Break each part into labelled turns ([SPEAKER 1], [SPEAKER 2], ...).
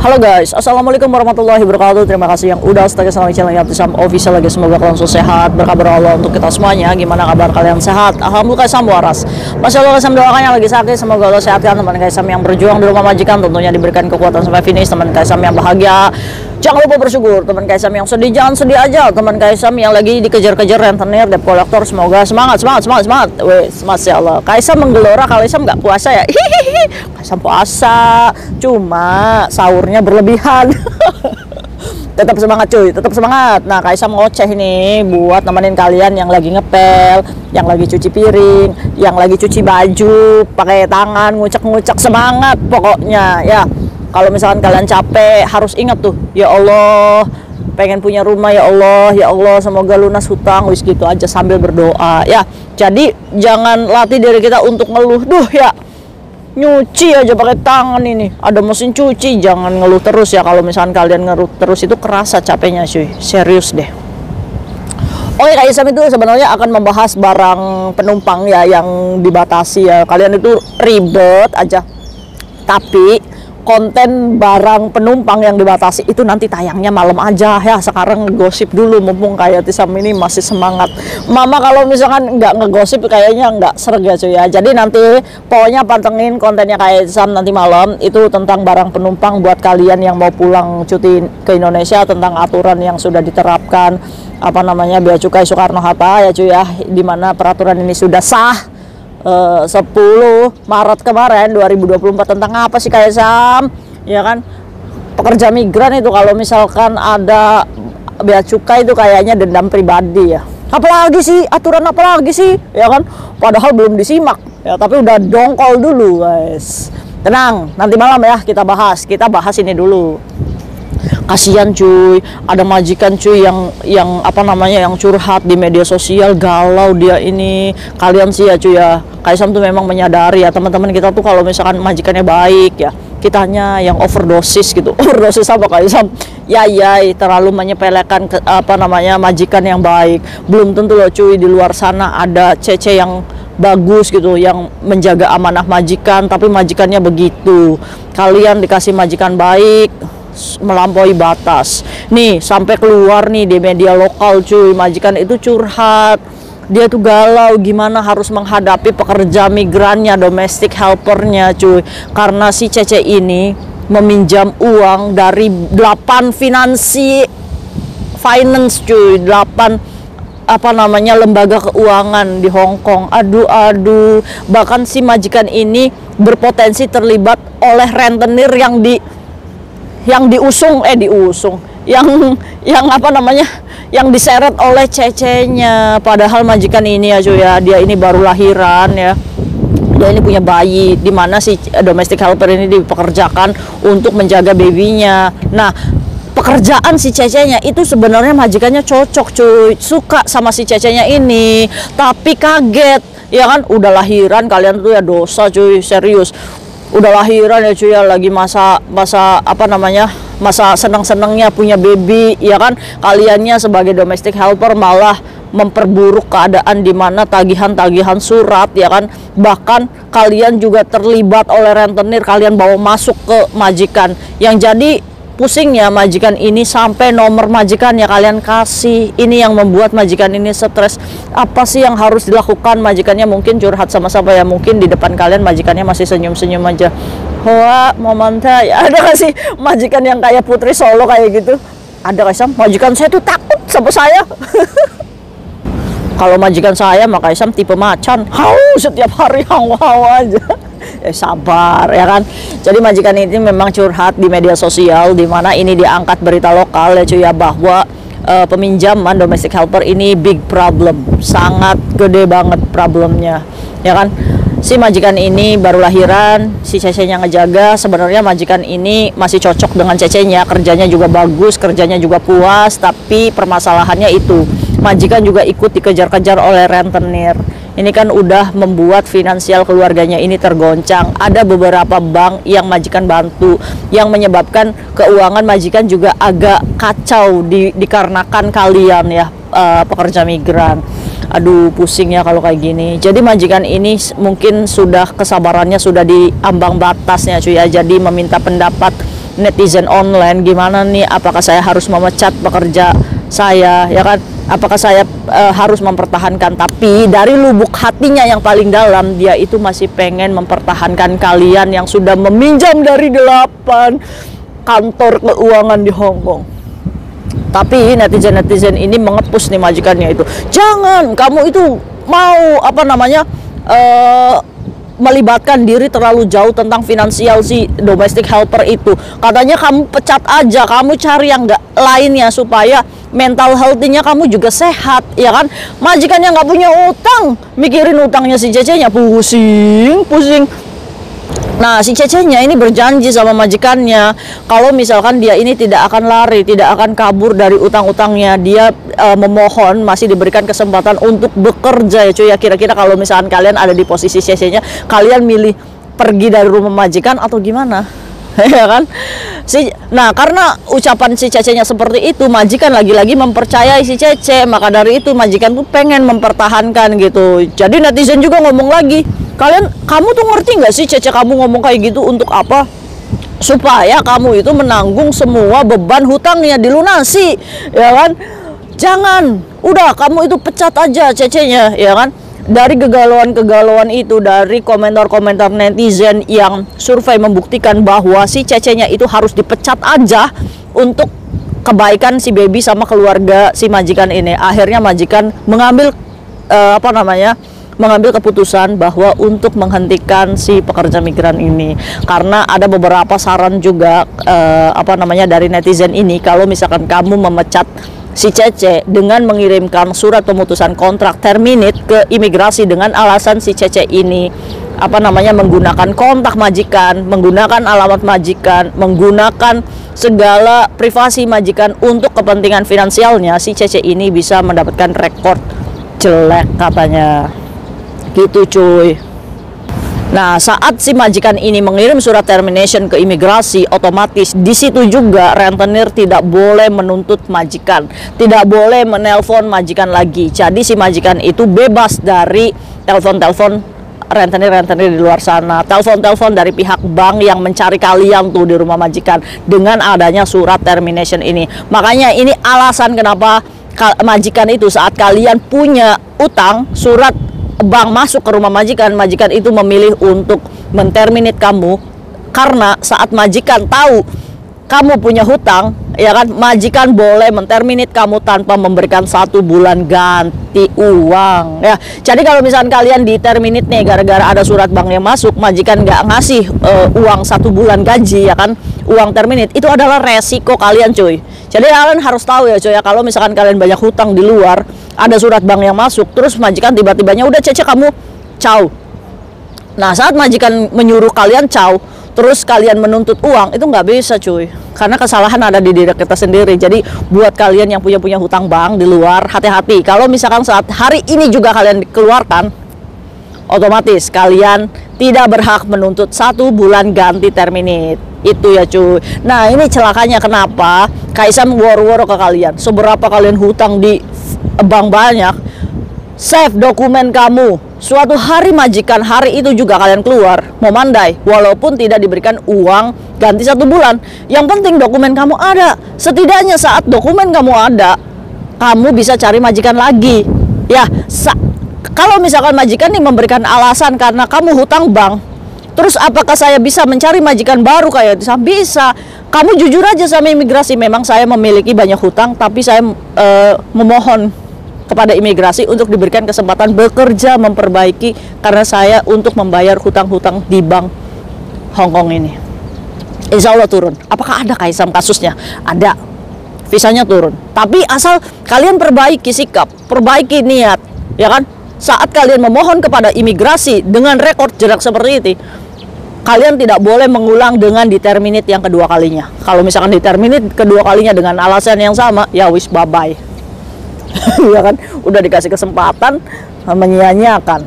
[SPEAKER 1] Halo guys, assalamualaikum warahmatullahi wabarakatuh. Terima kasih yang udah stay sama channel Aptisam Official lagi. Semoga kalian selalu sehat, berkabar Allah untuk kita semuanya. Gimana kabar kalian, sehat? Alhamdulillah Sam waras. Masya Allah Sam doakan yang lagi sakit, semoga Allah sehatkan. Teman Kaisam yang berjuang di rumah majikan tentunya diberikan kekuatan sampai finish. Teman Kaisam yang bahagia, jangan lupa bersyukur. Teman Kaisam yang sedih, jangan sedih aja. Teman Kaisam yang lagi dikejar-kejar rentenir, debt collector, semoga semangat. Wes, Masya Allah. Kaisam menggelora, Kaisam nggak puasa ya? Kaisam puasa, cuma sahurnya berlebihan. Tetap semangat cuy, tetap semangat. Nah, Kaisam ngoceh nih buat nemenin kalian yang lagi ngepel, yang lagi cuci piring, yang lagi cuci baju pakai tangan, ngucek-ngucek. Semangat pokoknya ya. Kalau misalkan kalian capek, harus ingat tuh, ya Allah, pengen punya rumah, ya Allah, semoga lunas hutang, wis gitu aja sambil berdoa ya. Jadi jangan latih diri kita untuk ngeluh, duh ya nyuci aja pakai tangan ini, ada mesin cuci. Jangan ngeluh terus ya. Kalau misalkan kalian ngeluh terus itu kerasa capeknya cuy, serius deh. Oke, Kaisam itu sebenarnya akan membahas barang penumpang ya yang dibatasi ya. Kalian itu ribet aja, tapi konten barang penumpang yang dibatasi itu nanti tayangnya malam aja ya. Sekarang ngegosip dulu mumpung kayak Tisam ini masih semangat. Mama kalau misalkan nggak ngegosip kayaknya nggak serga cuy ya. Jadi nanti pokoknya pantengin kontennya kayak Tisam nanti malam itu tentang barang penumpang buat kalian yang mau pulang cuti ke Indonesia, tentang aturan yang sudah diterapkan apa namanya Bea Cukai Soekarno-Hatta ya cuy ya, dimana peraturan ini sudah sah 10 Maret kemarin 2024. Tentang apa sih Kaisam? Ya kan, pekerja migran itu kalau misalkan ada bea cukai itu kayaknya dendam pribadi ya. Apalagi sih, aturan apalagi sih? Ya kan, padahal belum disimak ya, tapi udah dongkol dulu guys. Tenang, nanti malam ya kita bahas ini dulu. Kasihan cuy, ada majikan cuy yang apa namanya yang curhat di media sosial, galau dia ini. Kalian sih ya cuy ya, Kaisam tuh memang menyadari ya teman-teman kita tuh kalau misalkan majikannya baik ya, kitanya yang overdosis gitu. Overdosis apa Kaisam? Ya terlalu menyepelekan apa namanya majikan yang baik. Belum tentu loh cuy, di luar sana ada cece yang bagus gitu yang menjaga amanah majikan, tapi majikannya begitu. Kalian dikasih majikan baik melampaui batas nih, sampai keluar nih di media lokal cuy, majikan itu curhat, dia tuh galau gimana harus menghadapi pekerja migrannya, domestic helpernya cuy, karena si Cece ini meminjam uang dari 8 finance cuy, 8 apa namanya lembaga keuangan di Hong Kong. Aduh, bahkan si majikan ini berpotensi terlibat oleh rentenir yang diusung yang apa namanya yang diseret oleh cecenya. Padahal majikan ini ya cuy ya, dia ini baru lahiran ya, dia ini punya bayi, dimana si domestic helper ini dipekerjakan untuk menjaga babynya. Nah, pekerjaan si cecenya itu sebenarnya majikannya cocok cuy, suka sama si cecenya ini, tapi kaget ya kan, udah lahiran kalian tuh ya dosa cuy, serius. Udah lahiran ya cuy ya, lagi masa apa namanya masa seneng-senengnya punya baby ya kan, kaliannya sebagai domestic helper malah memperburuk keadaan, dimana tagihan-tagihan surat ya kan, bahkan kalian juga terlibat oleh rentenir, kalian bawa masuk ke majikan. Yang jadi pusingnya majikan ini sampai nomor majikannya kalian kasih. Ini yang membuat majikan ini stres. Apa sih yang harus dilakukan? Majikannya mungkin curhat sama siapa ya, mungkin di depan kalian majikannya masih senyum-senyum aja. Hoa, momenta ya. Ada gak sih majikan yang kayak Putri Solo kayak gitu? Ada gak sih? Majikan saya tuh takut sama saya. Kalau majikan saya maka Kaisam tipe macan, setiap hari hawa aja. Sabar ya kan. Jadi majikan ini memang curhat di media sosial, dimana ini diangkat berita lokal ya cuy ya, bahwa peminjaman domestic helper ini big problem, sangat gede banget problemnya ya kan. Si majikan ini baru lahiran, si cecenya ngejaga. Sebenarnya majikan ini masih cocok dengan cecenya, kerjanya juga bagus, kerjanya juga puas, tapi permasalahannya itu majikan juga ikut dikejar-kejar oleh rentenir. Ini kan udah membuat finansial keluarganya ini tergoncang. Ada beberapa bank yang majikan bantu, yang menyebabkan keuangan majikan juga agak kacau dikarenakan kalian ya pekerja migran. Aduh, pusing ya kalau kayak gini. Jadi majikan ini mungkin sudah kesabarannya sudah di ambang batasnya cuy ya. Jadi meminta pendapat netizen online, gimana nih, apakah saya harus memecat pekerja saya, ya kan, apakah saya harus mempertahankan. Tapi dari lubuk hatinya yang paling dalam, dia itu masih pengen mempertahankan kalian yang sudah meminjam dari 8 kantor keuangan di Hong Kong. Tapi netizen-netizen ini mengepus nih majikannya itu, jangan, kamu itu mau apa namanya melibatkan diri terlalu jauh tentang finansial si domestic helper itu. Katanya kamu pecat aja, kamu cari yang nggak lainnya supaya mental health-nya kamu juga sehat, ya kan. Majikannya nggak punya utang, mikirin utangnya si Cece-nya, pusing. Nah, si Cece-nya ini berjanji sama majikannya kalau misalkan dia ini tidak akan lari, tidak akan kabur dari utang-utangnya. Dia memohon masih diberikan kesempatan untuk bekerja, ya cuy. Ya, kira-kira kalau misalkan kalian ada di posisi Cece-nya, kalian milih pergi dari rumah majikan atau gimana? Ya kan? Nah, karena ucapan si Cece-nya seperti itu, majikan lagi-lagi mempercayai si Cece. Maka dari itu majikan tuh pengen mempertahankan gitu. Jadi netizen juga ngomong lagi, kamu tuh ngerti nggak sih Cece kamu ngomong kayak gitu untuk apa? Supaya kamu itu menanggung semua beban hutangnya, dilunasi, ya kan? Jangan, udah kamu itu pecat aja Cece-nya, ya kan? Dari kegalauan-kegalauan itu, dari komentar-komentar netizen yang survei membuktikan bahwa si Cece-nya itu harus dipecat aja untuk kebaikan si baby sama keluarga si majikan ini. Akhirnya majikan mengambil mengambil keputusan bahwa untuk menghentikan si pekerja migran ini, karena ada beberapa saran juga dari netizen ini, kalau misalkan kamu memecat si Cece dengan mengirimkan surat pemutusan kontrak terminate ke imigrasi dengan alasan si Cece ini menggunakan kontak majikan, menggunakan alamat majikan, menggunakan segala privasi majikan untuk kepentingan finansialnya, si Cece ini bisa mendapatkan rekor jelek katanya. Gitu cuy. Nah, saat si majikan ini mengirim surat termination ke imigrasi, otomatis di situ juga rentenir tidak boleh menuntut majikan, tidak boleh menelpon majikan lagi. Jadi si majikan itu bebas dari telepon-telepon rentenir di luar sana, telepon-telepon dari pihak bank yang mencari kalian tuh di rumah majikan dengan adanya surat termination ini. Makanya ini alasan kenapa majikan itu saat kalian punya utang, surat bank masuk ke rumah majikan, majikan itu memilih untuk menterminate kamu. Karena saat majikan tahu kamu punya hutang, ya kan, majikan boleh menterminate kamu tanpa memberikan 1 bulan ganti uang, ya. Jadi kalau misalkan kalian diterminate nih gara-gara ada surat bank yang masuk, majikan nggak ngasih uang 1 bulan gaji, ya kan, uang terminate, itu adalah resiko kalian cuy. Jadi kalian harus tahu ya cuy, ya, kalau misalkan kalian banyak hutang di luar, ada surat bank yang masuk, terus majikan tiba-tibanya udah Cece kamu caw. Nah, saat majikan menyuruh kalian caw, terus kalian menuntut uang, itu nggak bisa cuy, karena kesalahan ada di diri kita sendiri. Jadi buat kalian yang punya hutang bank di luar, hati-hati. Kalau misalkan saat hari ini juga kalian dikeluarkan, otomatis kalian tidak berhak menuntut 1 bulan ganti terminate. Itu ya cuy. Nah, ini celakanya kenapa Kaisam woro-woro ke kalian. Seberapa kalian hutang di bank banyak, save dokumen kamu. Suatu hari majikan hari itu juga kalian keluar, memandai, walaupun tidak diberikan uang ganti 1 bulan. Yang penting dokumen kamu ada. Setidaknya saat dokumen kamu ada, kamu bisa cari majikan lagi. Ya, kalau misalkan majikan nih memberikan alasan karena kamu hutang bank, terus apakah saya bisa mencari majikan baru kayak itu? Bisa. Kamu jujur aja sama imigrasi, memang saya memiliki banyak hutang, tapi saya memohon kepada imigrasi untuk diberikan kesempatan bekerja memperbaiki karena saya untuk membayar hutang-hutang di bank Hong Kong ini. Insya Allah turun. Apakah ada Kaisam kasusnya? Ada. Visanya turun. Tapi asal kalian perbaiki sikap, perbaiki niat, ya kan? Saat kalian memohon kepada imigrasi dengan rekor jelek seperti itu, kalian tidak boleh mengulang dengan diterminate yang kedua kalinya. Kalau misalkan diterminate kedua kalinya dengan alasan yang sama, ya wis bye-bye. Ya kan, udah dikasih kesempatan menyia-nyiakan.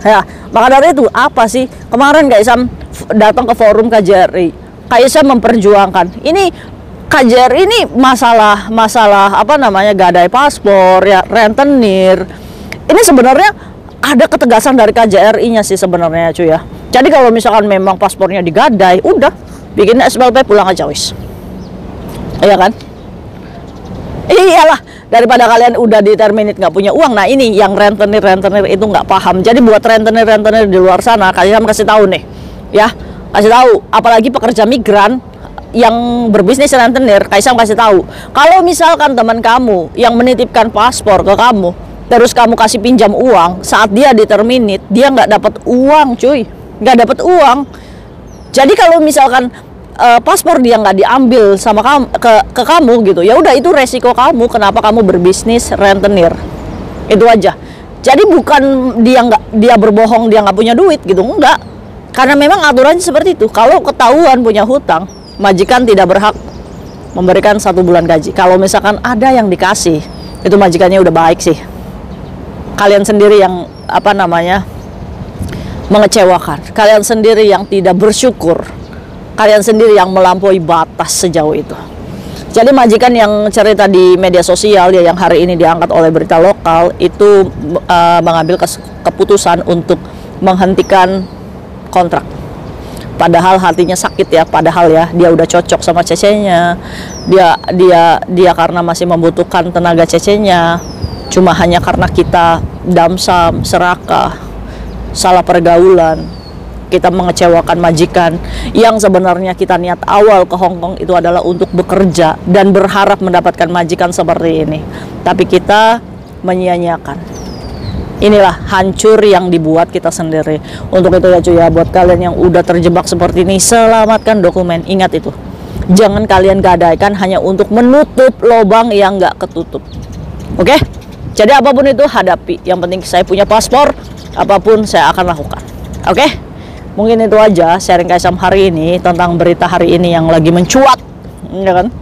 [SPEAKER 1] Ya, maka dari itu apa sih kemarin Kaisam datang ke forum KJRI, Kaisam memperjuangkan ini. KJRI ini masalah gadai paspor, ya, rentenir. Ini sebenarnya ada ketegasan dari KJRI-nya sih sebenarnya cuy ya. Jadi kalau misalkan memang paspornya digadai, udah bikin SPLP pulang aja wis. Iya kan? Iyalah, daripada kalian udah di terminate nggak punya uang. Nah ini yang rentenir itu nggak paham. Jadi buat rentenir di luar sana, kalian kasih tahu nih, ya, kasih tahu. Apalagi pekerja migran yang berbisnis rentenir, Kaisang kasih tahu. Kalau misalkan teman kamu yang menitipkan paspor ke kamu, terus kamu kasih pinjam uang, saat dia di terminate, dia nggak dapat uang, cuy, nggak dapat uang. Jadi kalau misalkan paspor dia nggak diambil sama kamu ke kamu gitu, ya udah itu resiko kamu. Kenapa kamu berbisnis rentenir, itu aja. Jadi bukan dia berbohong dia nggak punya duit gitu, enggak, karena memang aturannya seperti itu. Kalau ketahuan punya hutang, majikan tidak berhak memberikan 1 bulan gaji. Kalau misalkan ada yang dikasih, itu majikannya udah baik sih. Kalian sendiri yang mengecewakan, kalian sendiri yang tidak bersyukur, kalian sendiri yang melampaui batas sejauh itu. Jadi majikan yang cerita di media sosial ya, yang hari ini diangkat oleh berita lokal, itu mengambil keputusan untuk menghentikan kontrak. Padahal hatinya sakit ya, padahal ya dia udah cocok sama cecenya. Dia karena masih membutuhkan tenaga cecenya. Cuma hanya karena kita damsam, serakah, salah pergaulan, kita mengecewakan majikan yang sebenarnya kita niat awal ke Hong Kong itu adalah untuk bekerja dan berharap mendapatkan majikan seperti ini, tapi kita menyia-nyiakan. Inilah hancur yang dibuat kita sendiri. Untuk itu ya cuy ya, buat kalian yang udah terjebak seperti ini, selamatkan dokumen. Ingat itu, jangan kalian gadaikan hanya untuk menutup lubang yang nggak ketutup. Oke? Jadi apapun itu hadapi, yang penting saya punya paspor, apapun saya akan lakukan. Oke? Mungkin itu aja sharing Kaisam hari ini tentang berita hari ini yang lagi mencuat, ya kan?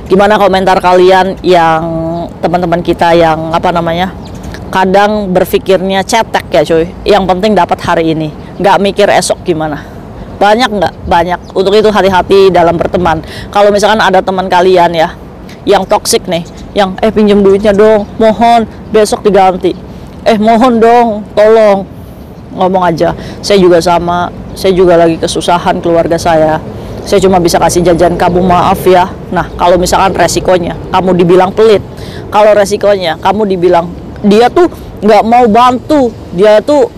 [SPEAKER 1] Gimana komentar kalian yang teman-teman kita yang kadang berpikirnya cetek ya cuy. Yang penting dapat hari ini, nggak mikir esok gimana. Banyak nggak? Banyak. Untuk itu hati-hati dalam berteman. Kalau misalkan ada teman kalian ya yang toksik nih, yang pinjam duitnya dong, mohon besok diganti. Mohon dong, tolong. Ngomong aja, saya juga sama, saya juga lagi kesusahan keluarga saya cuma bisa kasih jajan kamu, maaf ya. Nah kalau misalkan resikonya kamu dibilang pelit, kalau resikonya kamu dibilang dia tuh nggak mau bantu, dia tuh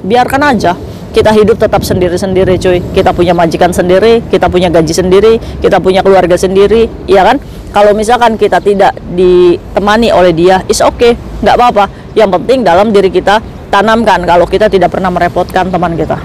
[SPEAKER 1] biarkan aja. Kita hidup tetap sendiri-sendiri cuy, kita punya majikan sendiri, kita punya gaji sendiri, kita punya keluarga sendiri, ya kan? Kalau misalkan kita tidak ditemani oleh dia, is okay, nggak apa-apa. Yang penting dalam diri kita tanamkan kalau kita tidak pernah merepotkan teman kita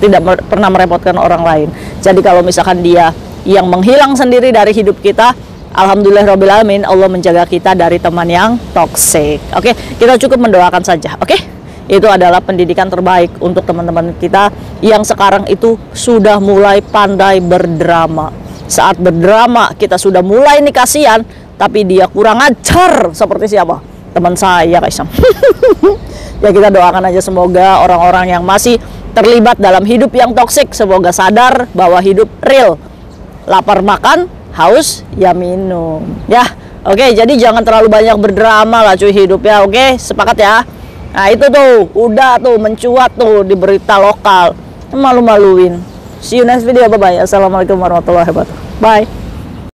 [SPEAKER 1] tidak pernah merepotkan orang lain. Jadi kalau misalkan dia yang menghilang sendiri dari hidup kita, alhamdulillahirobbilalamin, Allah menjaga kita dari teman yang toksik. Oke, kita cukup mendoakan saja. Oke, itu adalah pendidikan terbaik untuk teman-teman kita yang sekarang itu sudah mulai pandai berdrama. Saat berdrama kita sudah mulai nih kasihan, tapi dia kurang ajar. Seperti siapa? Teman saya Kaisam. Ya kita doakan aja semoga orang-orang yang masih terlibat dalam hidup yang toksik semoga sadar bahwa hidup real. Lapar makan, haus ya minum. Ya, oke, jadi jangan terlalu banyak berdrama lah cuy hidup ya. Oke, sepakat ya. Nah itu tuh udah tuh mencuat tuh di berita lokal. Malu-maluin. See you next video, bye bye. Assalamualaikum warahmatullahi wabarakatuh. Bye.